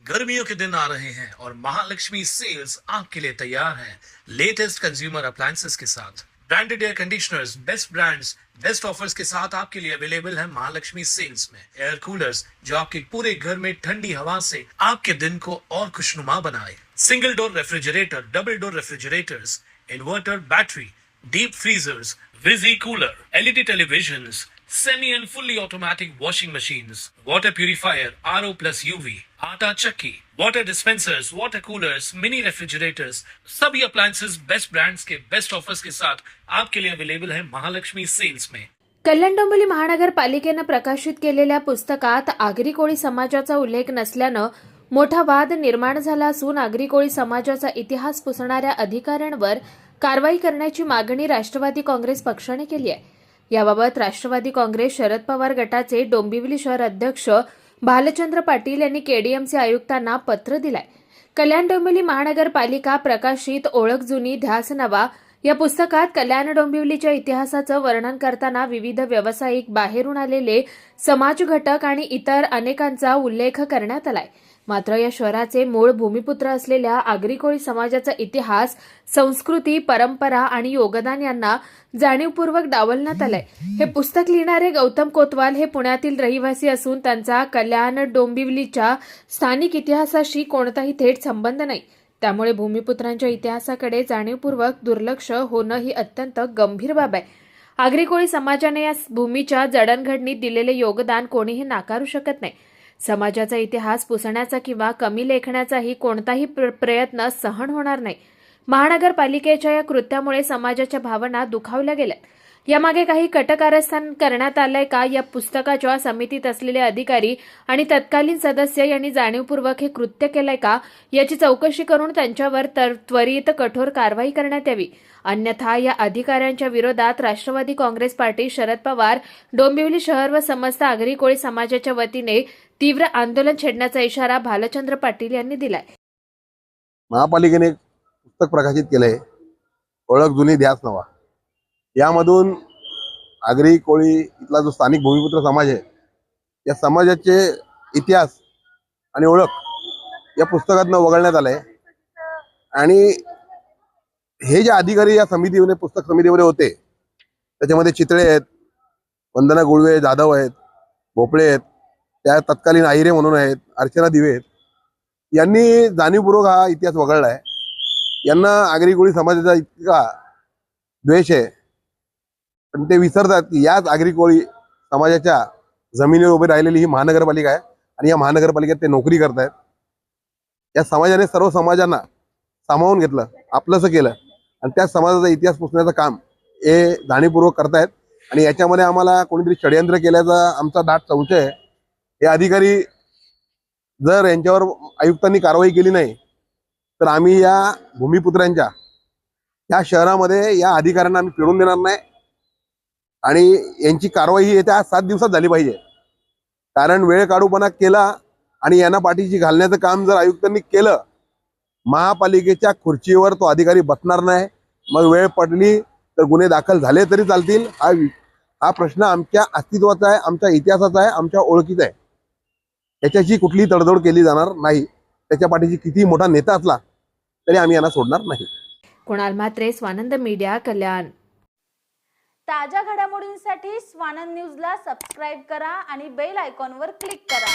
गर्मियों के दिन आ रहे हैं और महालक्ष्मी सेल्स आपके लिए तैयार है लेटेस्ट कंज्यूमर अप्लायंसेस के साथ। Branded air conditioners, best brands, best offers के साथ आपके लिए अवेलेबल है महालक्ष्मी सेल्स में। एयर कूलर्स जो आपके पूरे घर में ठंडी हवा से आपके दिन को और खुशनुमा बनाए। Single door refrigerator, double door refrigerators, inverter battery, deep freezers, visi cooler, LED televisions, semi and fully automatic washing machines, water purifier, RO plus UV, आटा चक्की, water dispensers, water coolers, mini refrigerators, सभी appliances best brands के best offers के साथ आपके लिए available है Mahalakshmi sales में। कल्याण डोंबिवली महानगरपालिकेनं प्रकाशित केलेल्या पुस्तकात आगरी कोळी समाजाचा उल्लेख नसल्यानं मोठा वाद निर्माण झाला असून आगरी कोळी समाजाचा इतिहास पुसणाऱ्या अधिकाऱ्यांवर कारवाई करण्याची मागणी राष्ट्रवादी काँग्रेस पक्षाने केली आहे। याबाबत राष्ट्रवादी काँग्रेस शरद पवार गटाचे डोंबिवली शहर अध्यक्ष भालचंद्र पाटील यांनी केडीएमसी आयुक्तांना पत्र दिलंय। कल्याण डोंबिवली महानगरपालिका प्रकाशित ओळख जुनी ध्यास नवा या पुस्तकात कल्याण डोंबिवलीच्या इतिहासाचं वर्णन करताना विविध व्यावसायिक, बाहेरून आलेले समाज घटक आणि इतर अनेकांचा उल्लेख करण्यात आलाय। मात्र या शहराचे मूळ भूमिपुत्र असलेल्या आगरी कोळी समाजाचा इतिहास, संस्कृती, परंपरा आणि योगदान यांना जाणीवपूर्वक डावलण्यात आलंय। हे पुस्तक लिहिणारे गौतम कोतवाल हे पुण्यातील रहिवासी असून त्यांचा कल्याण डोंबिवलीच्या स्थानिक इतिहासाशी कोणताही थेट संबंध नाही। त्यामुळे भूमिपुत्रांच्या इतिहासाकडे जाणीवपूर्वक दुर्लक्ष होणं ही अत्यंत गंभीर बाब आहे। आगरी कोळी समाजाने या भूमीच्या जडणघडणीत दिलेले योगदान कोणीही नाकारू शकत नाही। समाजाचा इतिहास पुसण्याचा किंवा कमी लेखण्याचाही कोणताही प्रयत्न सहन होणार नाही। महानगरपालिकेच्या या कृत्यामुळे समाजाच्या भावना दुखावल्या गेल्या। यामागे काही कटकारस्थान करण्यात आलंय का? या पुस्तकाच्या समितीत असलेले अधिकारी आणि तत्कालीन सदस्य यांनी जाणीवपूर्वक हे कृत्य केलंय का याची चौकशी करून त्यांच्यावर त्वरित कठोर कारवाई करण्यात यावी। अन्यथा या अधिकाऱ्यांच्या विरोधात राष्ट्रवादी काँग्रेस पार्टी, शरद पवार, डोंबिवली शहर व समस्त आगरी कोळी समाजाच्या वतीने तीव्र आंदोलन छेडण्याचा इशारा भालचंद्र पाटील यांनी दिलाय। महापालिकेने एक पुस्तक प्रकाशित केलंय, ओळख जुनी ध्यास नवा। यामधून आगरी कोळी इथला जो स्थानिक भूमिपुत्र समाज आहे या समाजाचे इतिहास आणि ओळख या पुस्तकातनं वगळण्यात आलंय। आणि हे जे अधिकारी या समितीमध्ये, पुस्तक समितीमध्ये होते, त्याच्यामध्ये चितळे आहेत, वंदना गुळवे जाधव आहेत, भोपळे आहेत, त्या तत्कालीन आहिरे म्हणून आहेत, अर्चना दिवे आहेत। यांनी जाणीवपूर्वक हा इतिहास वगळलाय। यांना आगरी कोळी समाजाचा इतका द्वेष आहे, पण ते विसरतात की याच आगरी कोळी समाजाच्या जमिनीवर उभी राहिलेली ही महानगरपालिका आहे आणि या महानगरपालिकेत ते नोकरी करतायत। या समाजाने सर्व समाजांना सामावून घेतलं, आपलंसं केलं आणि त्या समाजाचा इतिहास पुसण्याचं काम हे जाणीवपूर्वक करतायत। आणि याच्यामध्ये आम्हाला कोणीतरी षडयंत्र केल्याचा आमचा दाट संशय आहे। हे अधिकारी जर यांच्यावर आयुक्तांनी कारवाई केली नाही तर आम्ही या भूमिपुत्रांच्या या शहरामध्ये या अधिकाऱ्यांना आम्ही फिरून देणार नाही आणि यांची कारवाई ही येत्या 7 दिवसात झाली पाहिजे। कारण वेळ काढूपणा केला आणि यांना पाठीशी घालण्याचं काम जर आयुक्तांनी केलं, महापालिकेच्या खुर्चीवर तो अधिकारी बसणार नाही। मग वेळ पडली तर गुन्हे दाखल झाले तरी चालतील। हा प्रश्न आमच्या अस्तित्वाचा आहे, आमच्या इतिहासाचा आहे, आमच्या ओळखीचा आहे। याच्याशी कुठलीही तडजोड केली जाणार नाही। त्याच्या पाठीशी किती मोठा नेता असला तरी आम्ही यांना सोडणार नाही। कुणाल म्हात्रे, स्वानंद मीडिया, कल्याण। ताज्या घडामोडींसाठी स्वानंद न्यूजला सबस्क्राईब करा आणि बेल आयकॉनवर क्लिक करा।